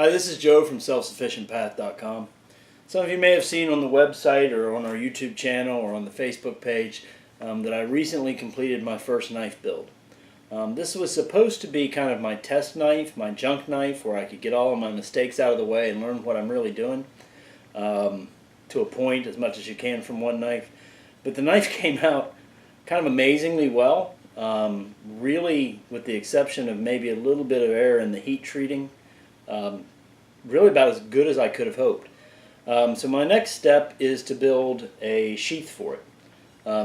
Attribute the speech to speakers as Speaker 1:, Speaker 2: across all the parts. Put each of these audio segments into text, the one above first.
Speaker 1: Hi, this is Joe from selfsufficientpath.com. Some of you may have seen on the website or on our YouTube channel or on the Facebook page that I recently completed my first knife build. This was supposed to be kind of my test knife, my junk knife, where I could get all of my mistakes out of the way and learn what I'm really doing to a point, as much as you can from one knife. But the knife came out kind of amazingly well, really with the exception of maybe a little bit of error in the heat treating. Really about as good as I could have hoped. So my next step is to build a sheath for it.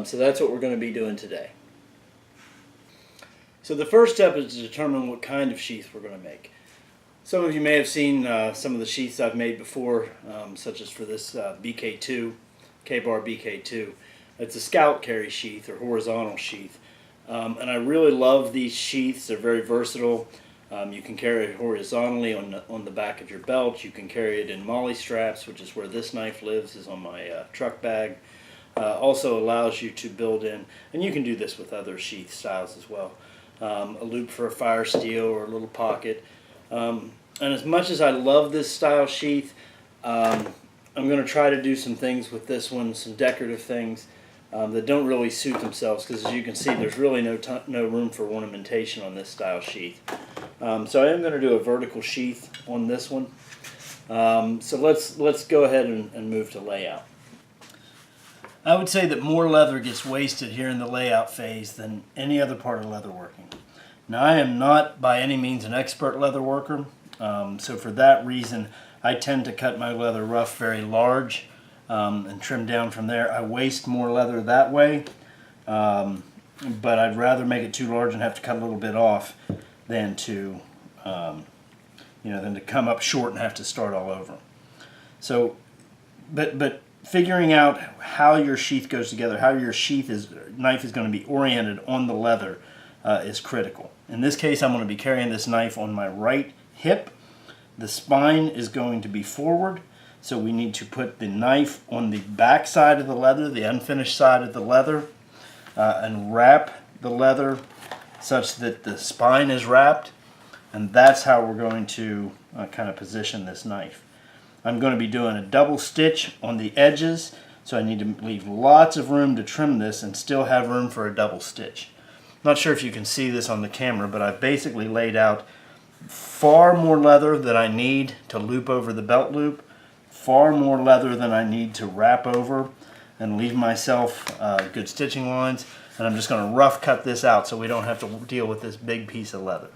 Speaker 1: So that's what we're going to be doing today. So the first step is to determine what kind of sheath we're going to make. Some of you may have seen some of the sheaths I've made before, such as for this BK2, K-Bar BK2. It's a scout carry sheath or horizontal sheath. And I really love these sheaths. They're very versatile. You can carry it horizontally on the back of your belt. You can carry it in molly straps, which is where this knife lives, is on my truck bag. Also allows you to build in, and you can do this with other sheath styles as well, a loop for a fire steel or a little pocket. And as much as I love this style sheath, I'm going to try to do some things with this one, some decorative things that don't really suit themselves, because as you can see, there's really no room for ornamentation on this style sheath. So I am going to do a vertical sheath on this one. So let's go ahead and move to layout. I would say that more leather gets wasted here in the layout phase than any other part of leatherworking. Now, I am not by any means an expert leather worker, so for that reason I tend to cut my leather rough very large and trim down from there. I waste more leather that way, but I'd rather make it too large and have to cut a little bit off than to come up short and have to start all over. So, but figuring out how your sheath goes together, how your knife is going to be oriented on the leather is critical. In this case, I'm going to be carrying this knife on my right hip. The spine is going to be forward, so we need to put the knife on the back side of the leather, the unfinished side of the leather, and wrap the leather such that the spine is wrapped, and that's how we're going to kind of position this knife. I'm going to be doing a double stitch on the edges, so I need to leave lots of room to trim this and still have room for a double stitch. Not sure if you can see this on the camera, but I've basically laid out far more leather than I need to loop over the belt loop, far more leather than I need to wrap over and leave myself good stitching lines. And I'm just going to rough cut this out so we don't have to deal with this big piece of leather.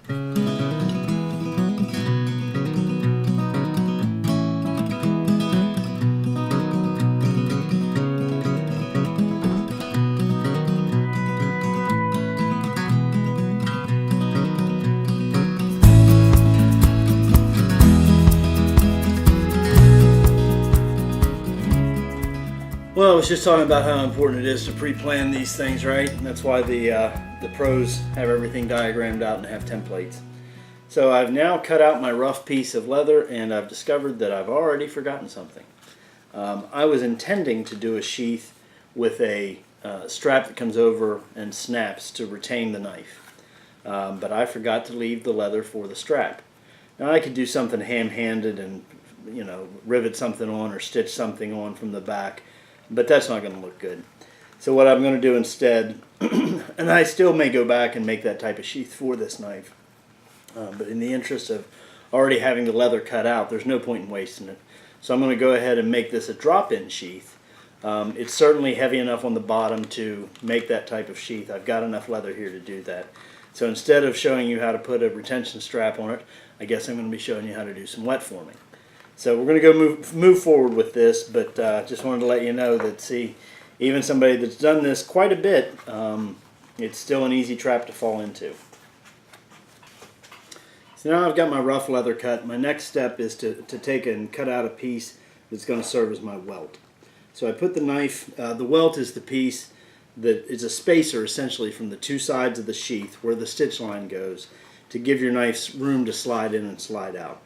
Speaker 1: Well, I was just talking about how important it is to pre-plan these things, right? And that's why the pros have everything diagrammed out and have templates. So I've now cut out my rough piece of leather, and I've discovered that I've already forgotten something. I was intending to do a sheath with a strap that comes over and snaps to retain the knife, but I forgot to leave the leather for the strap. Now I could do something ham-handed and rivet something on or stitch something on from the back, but that's not going to look good. So what I'm going to do instead, and I still may go back and make that type of sheath for this knife, but in the interest of already having the leather cut out, there's no point in wasting it. So I'm going to go ahead and make this a drop-in sheath. It's certainly heavy enough on the bottom to make that type of sheath. I've got enough leather here to do that. So instead of showing you how to put a retention strap on it, I guess I'm going to be showing you how to do some wet forming. So we're going to go move forward with this, but just wanted to let you know that, see, even somebody that's done this quite a bit, it's still an easy trap to fall into. So now I've got my rough leather cut. My next step is to take and cut out a piece that's going to serve as my welt. So I put the knife, the welt is the piece that is a spacer essentially from the two sides of the sheath where the stitch line goes to give your knife room to slide in and slide out.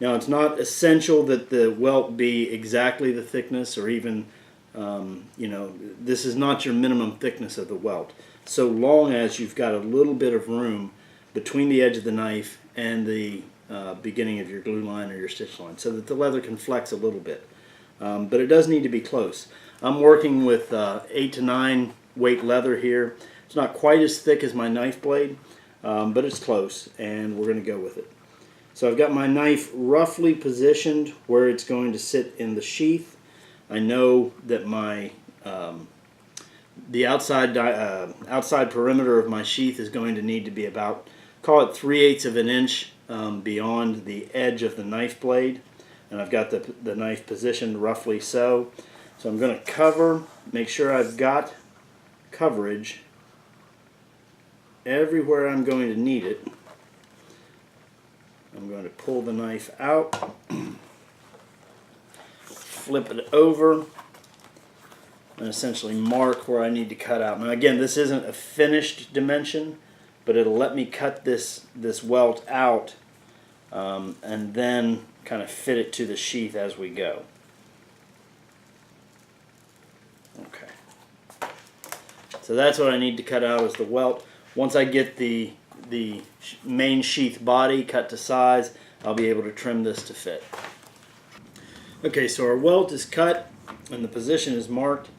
Speaker 1: Now, it's not essential that the welt be exactly the thickness, or even, this is not your minimum thickness of the welt, so long as you've got a little bit of room between the edge of the knife and the beginning of your glue line or your stitch line, so that the leather can flex a little bit. But it does need to be close. I'm working with 8 to 9 weight leather here. It's not quite as thick as my knife blade, but it's close, and we're going to go with it. So I've got my knife roughly positioned where it's going to sit in the sheath. I know that my the outside perimeter of my sheath is going to need to be about, call it 3/8 of an inch beyond the edge of the knife blade, and I've got the knife positioned roughly so. So I'm going to cover, make sure I've got coverage everywhere I'm going to need it. I'm going to pull the knife out, flip it over, and essentially mark where I need to cut out. Now again, this isn't a finished dimension, but it'll let me cut this welt out and then kind of fit it to the sheath as we go. Okay. So that's what I need to cut out, is the welt. Once I get the main sheath body cut to size, I'll be able to trim this to fit. Okay, so our welt is cut and the position is marked,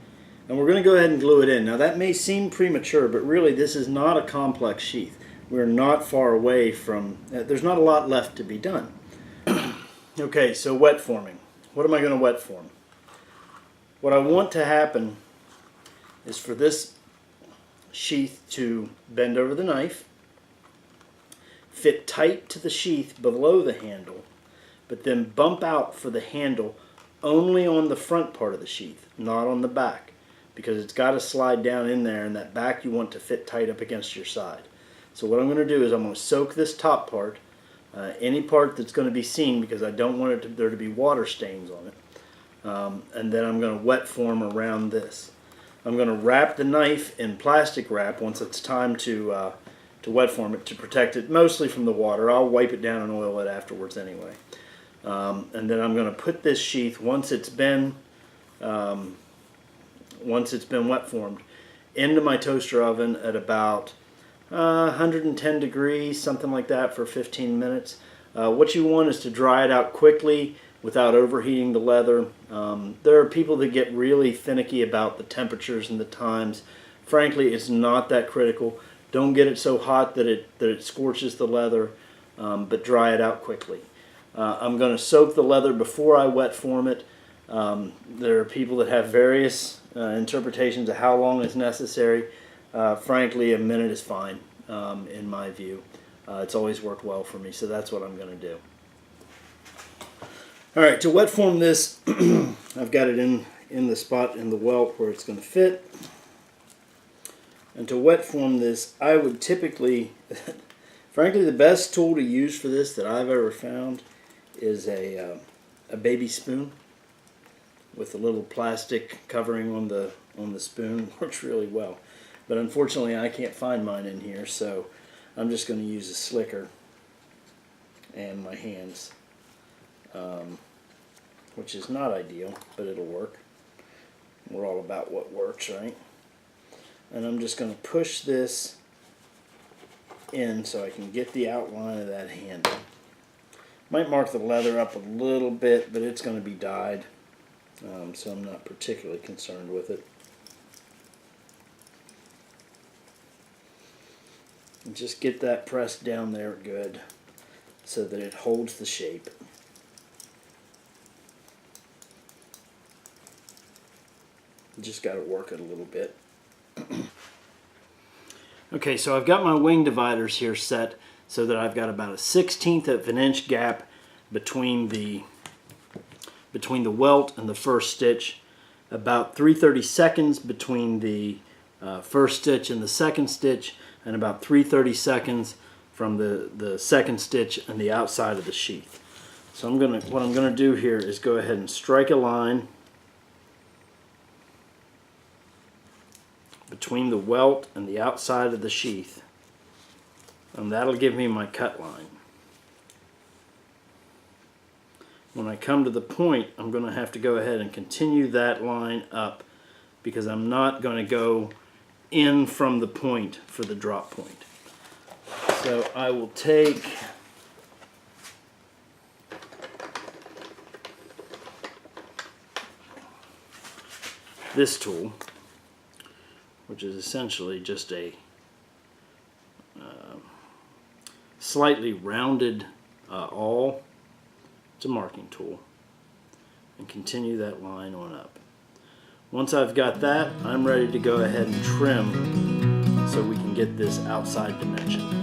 Speaker 1: and we're going to go ahead and glue it in. Now that may seem premature, but really this is not a complex sheath. We're not far away from, there's not a lot left to be done. Okay, so wet forming. What am I going to wet form? What I want to happen is for this sheath to bend over the knife, fit tight to the sheath below the handle, but then bump out for the handle only on the front part of the sheath, not on the back, because it's got to slide down in there, and that back you want to fit tight up against your side. So what I'm going to do is I'm going to soak this top part, any part that's going to be seen, because I don't want there to be water stains on it, and then I'm going to wet form around this. I'm going to wrap the knife in plastic wrap once it's time to wet form it, to protect it mostly from the water. I'll wipe it down and oil it afterwards anyway. And then I'm going to put this sheath, once it's been wet formed, into my toaster oven at about 110 degrees, something like that, for 15 minutes. What you want is to dry it out quickly without overheating the leather. There are people that get really finicky about the temperatures and the times. Frankly, it's not that critical. Don't get it so hot that it scorches the leather, but dry it out quickly. I'm going to soak the leather before I wet form it. There are people that have various interpretations of how long is necessary. Frankly, a minute is fine, in my view. It's always worked well for me, so that's what I'm going to do. Alright, to wet form this, I've got it in the spot in the welt where it's going to fit. And to wet form this, I would typically, frankly, the best tool to use for this that I've ever found is a baby spoon with a little plastic covering on the spoon. Works really well. But unfortunately, I can't find mine in here, so I'm just going to use a slicker and my hands, which is not ideal, but it'll work. We're all about what works, right? And I'm just going to push this in so I can get the outline of that handle. Might mark the leather up a little bit, but it's going to be dyed, so I'm not particularly concerned with it. And just get that pressed down there good so that it holds the shape. Just got to work it a little bit. Okay, so I've got my wing dividers here set so that I've got about a 1/16 of an inch gap between the welt and the first stitch, about 3/32 between the first stitch and the second stitch, and about 3/32 from the second stitch and the outside of the sheath. So what I'm gonna do here is go ahead and strike a line between the welt and the outside of the sheath, and that'll give me my cut line. When I come to the point, I'm going to have to go ahead and continue that line up, because I'm not going to go in from the point for the drop point. So I will take this tool, which is essentially just a slightly rounded awl. It's a marking tool, and continue that line on up. Once I've got that, I'm ready to go ahead and trim so we can get this outside dimension.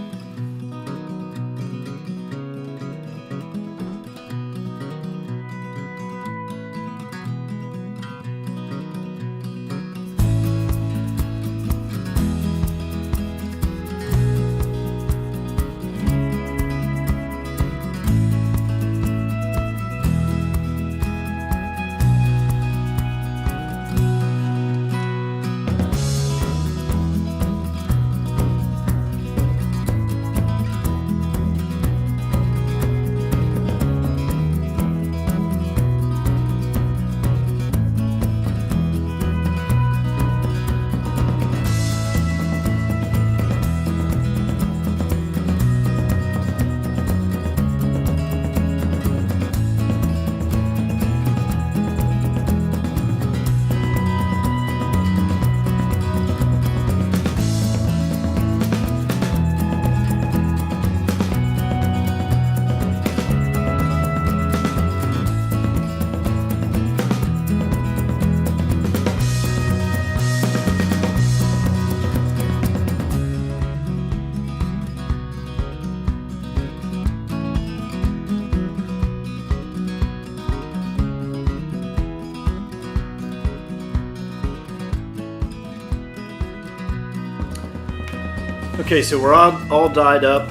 Speaker 1: Okay, so we're all dyed up.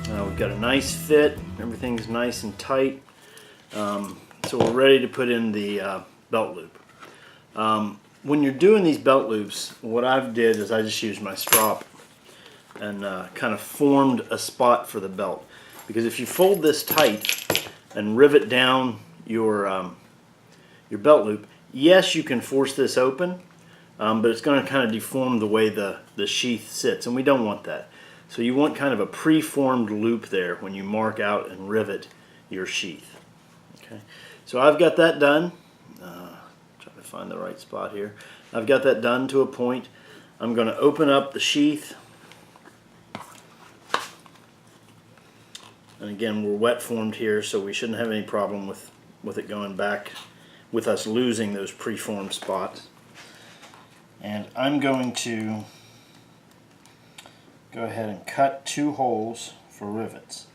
Speaker 1: We've got a nice fit. Everything's nice and tight. So we're ready to put in the belt loop. When you're doing these belt loops, what I've did is I just used my strop and kind of formed a spot for the belt. Because if you fold this tight and rivet down your belt loop, yes, you can force this open, but it's going to kind of deform the way the sheath sits, and we don't want that. So you want kind of a pre-formed loop there when you mark out and rivet your sheath. Okay, so I've got that done. Trying to find the right spot here. I've got that done to a point. I'm going to open up the sheath. And again, we're wet formed here, so we shouldn't have any problem with it going back, with us losing those pre-formed spots. And I'm going to go ahead and cut 2 holes for rivets.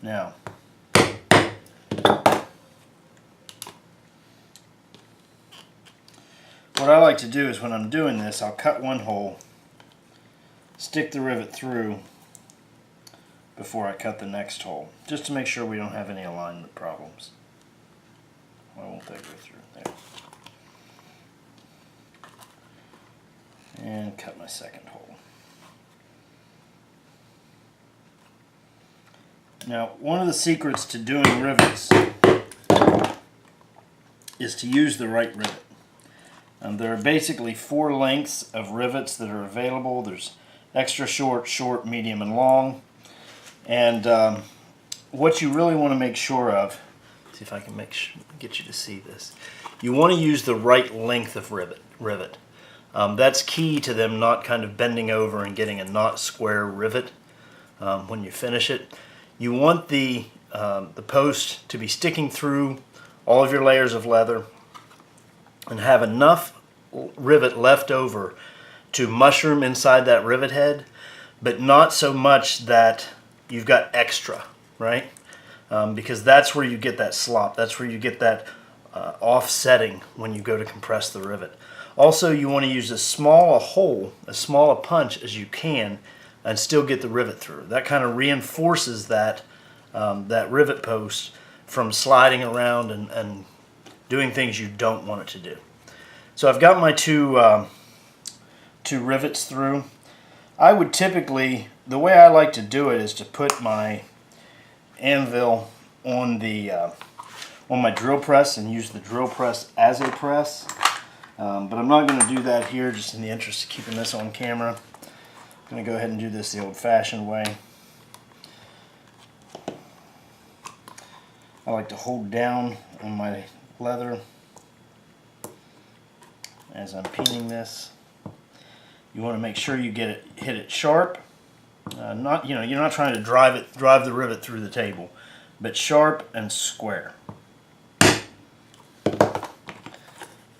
Speaker 1: Now, what I like to do is when I'm doing this, I'll cut 1 hole, stick the rivet through before I cut the next hole, just to make sure we don't have any alignment problems. Why won't that go through? There. And cut my second hole. Now, one of the secrets to doing rivets is to use the right rivet. There are basically 4 lengths of rivets that are available. There's extra short, short, medium, and long. And what you really want to make sure of, see if I can get you to see this. You want to use the right length of rivet. That's key to them not kind of bending over and getting a not square rivet when you finish it. You want the post to be sticking through all of your layers of leather and have enough rivet left over to mushroom inside that rivet head, but not so much that you've got extra, right? Because that's where you get that slop. That's where you get that offsetting when you go to compress the rivet. Also, you want to use as small a hole, as small a punch as you can, and still get the rivet through. That kind of reinforces that that rivet post from sliding around and doing things you don't want it to do. So I've got my two rivets through. I would typically, the way I like to do it is to put my anvil on my drill press and use the drill press as a press. But I'm not going to do that here, just in the interest of keeping this on camera. I'm going to go ahead and do this the old-fashioned way. I like to hold down on my leather as I'm peening this, you want to make sure you hit it sharp. Not, you're not trying to drive the rivet through the table, but sharp and square.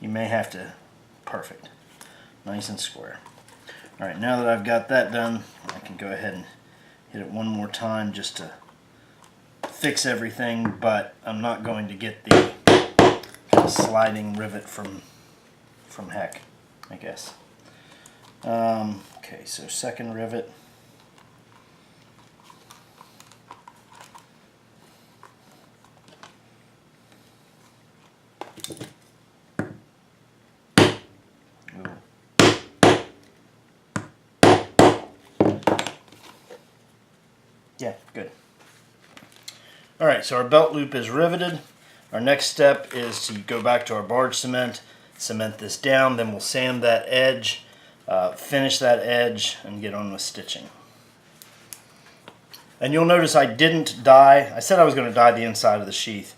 Speaker 1: You may have to, perfect, nice and square. All right, now that I've got that done, I can go ahead and hit it one more time just to fix everything, but I'm not going to get the kind of sliding rivet from heck, I guess. Okay, so second rivet. Yeah, good. Alright, so our belt loop is riveted. Our next step is to go back to our barge cement this down, then we'll sand that edge, finish that edge, and get on with stitching. And you'll notice I didn't dye. I said I was going to dye the inside of the sheath.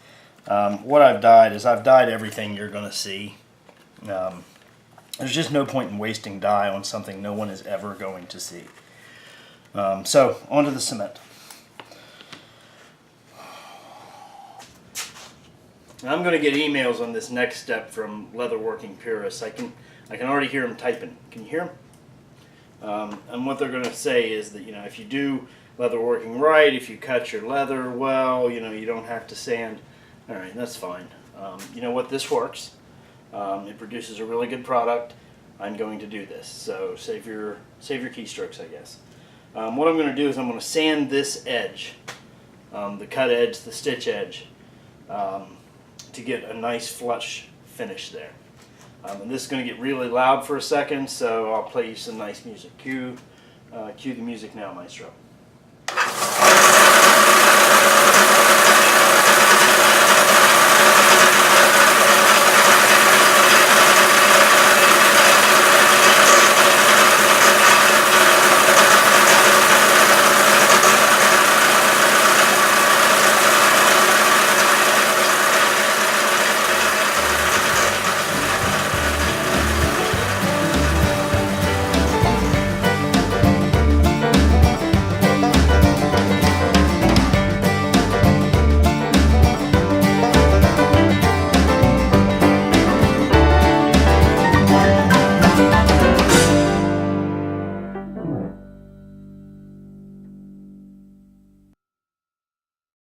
Speaker 1: What I've dyed is I've dyed everything you're going to see. There's just no point in wasting dye on something no one is ever going to see. So, onto the cement. I'm going to get emails on this next step from leatherworking purists. I can already hear them typing. Can you hear them? And what they're going to say is that, if you do leatherworking right, if you cut your leather well, you don't have to sand. All right, that's fine. You know what? This works. It produces a really good product. I'm going to do this. So save your keystrokes, I guess. What I'm going to do is I'm going to sand this edge, the cut edge, the stitch edge, to get a nice flush finish there. And this is going to get really loud for a second, so I'll play you some nice music. Cue the music now, Maestro.